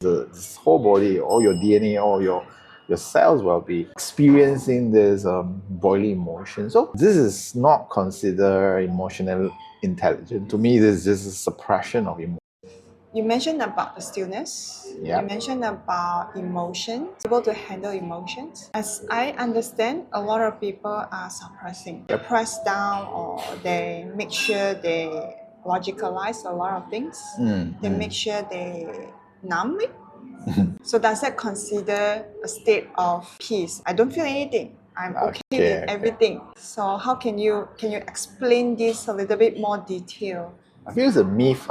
this whole body, all your DNA, all your cells will be experiencing this boiling emotion. So this is not considered emotional intelligence. To me, this is just a suppression of emotion. You mentioned about the stillness. Yeah. You mentioned about emotions, able to handle emotions. As I understand, a lot of people are suppressing. They press down or they make sure they logicalize a lot of things. They make sure they numb it. So does that consider a state of peace? I don't feel anything. I'm okay with everything. So how can you explain this a little bit more detail? I feel it's a myth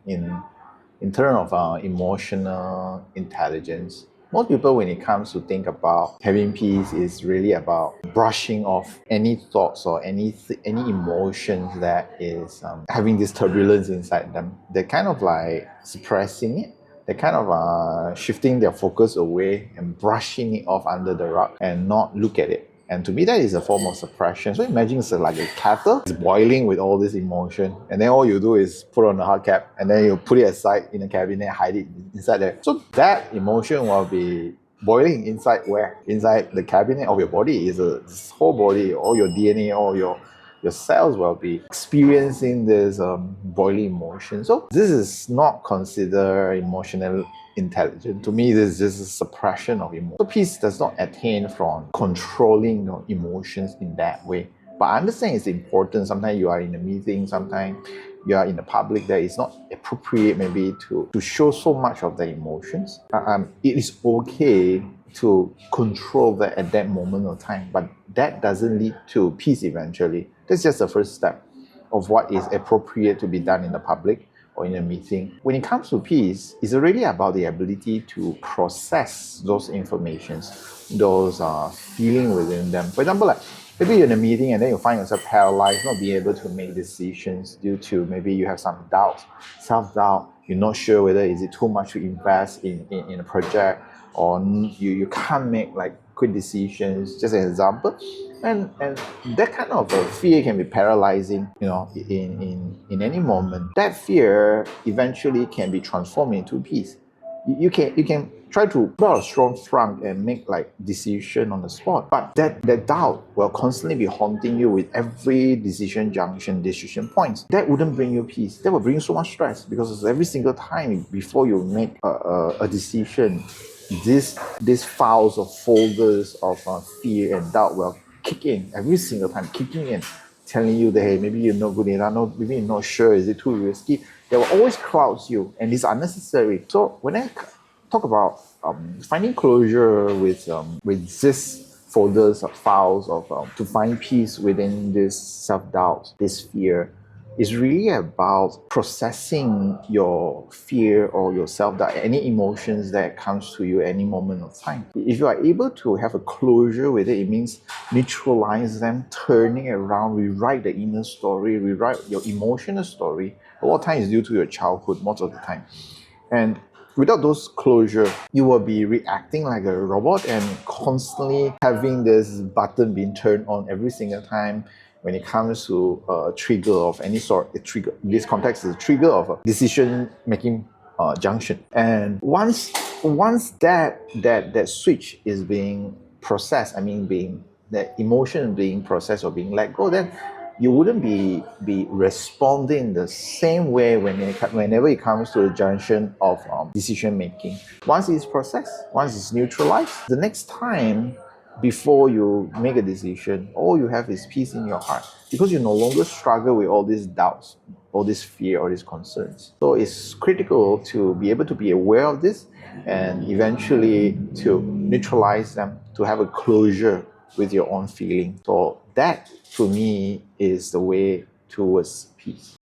in terms of emotional intelligence. Most people, when it comes to think about having peace, is really about brushing off any thoughts or any emotions that is having this turbulence inside them. They're kind of like suppressing it. They're kind of shifting their focus away and brushing it off under the rug and not look at it. And to me, that is a form of suppression. So imagine it's like a kettle, it's boiling with all this emotion, and then all you do is put on a hard cap, and then you put it aside in a cabinet, hide it inside there. So that emotion will be boiling inside where? Inside the cabinet of your body. This whole body, all your DNA, all your cells will be experiencing this boiling emotion. So this is not considered emotional intelligence. To me, this is just a suppression of emotion. So peace does not attain from controlling your emotions in that way. But I understand it's important. Sometimes you are in a meeting, sometimes you are in the public that it's not appropriate maybe to show so much of the emotions. It is okay to control that at that moment of time, but that doesn't lead to peace eventually. That's just the first step of what is appropriate to be done in the public or in a meeting. When it comes to peace, it's really about the ability to process those informations, those feeling within them. For example, like maybe you're in a meeting and then you find yourself paralyzed, not being able to make decisions due to maybe you have some doubts, self-doubt. You're not sure whether is it too much to invest in a project, or you can't make like quick decisions, just an example. And that kind of fear can be paralyzing, in any moment. That fear eventually can be transformed into peace. You can try to put out a strong front and make like decision on the spot, but that doubt will constantly be haunting you with every decision points. That wouldn't bring you peace. That will bring you so much stress, because every single time before you make a decision, these files or folders of fear and doubt will kick in every single time, kicking in, telling you that, hey, maybe you're not good enough, maybe you're not sure, is it too risky? They will always cloud you, and it's unnecessary. So when I talk about finding closure with this folders of files of to find peace within this self-doubt, this fear, is really about processing your fear or your self-doubt, any emotions that comes to you any moment of time. If you are able to have a closure with it, it means neutralize them, turning it around, rewrite the inner story, rewrite your emotional story. A lot of times it's due to your childhood, most of the time. And without those closure, you will be reacting like a robot and constantly having this button being turned on every single time when it comes to a trigger of any sort. In this context is a trigger of a decision-making junction. And once that switch is being processed, that emotion being processed or being let go, then you wouldn't be responding the same way whenever it comes to the junction of decision making. Once it's processed, once it's neutralized, the next time before you make a decision, all you have is peace in your heart, because you no longer struggle with all these doubts, all this fear, all these concerns. So it's critical to be able to be aware of this and eventually to neutralize them, to have a closure with your own feeling. So that, to me, is the way towards peace.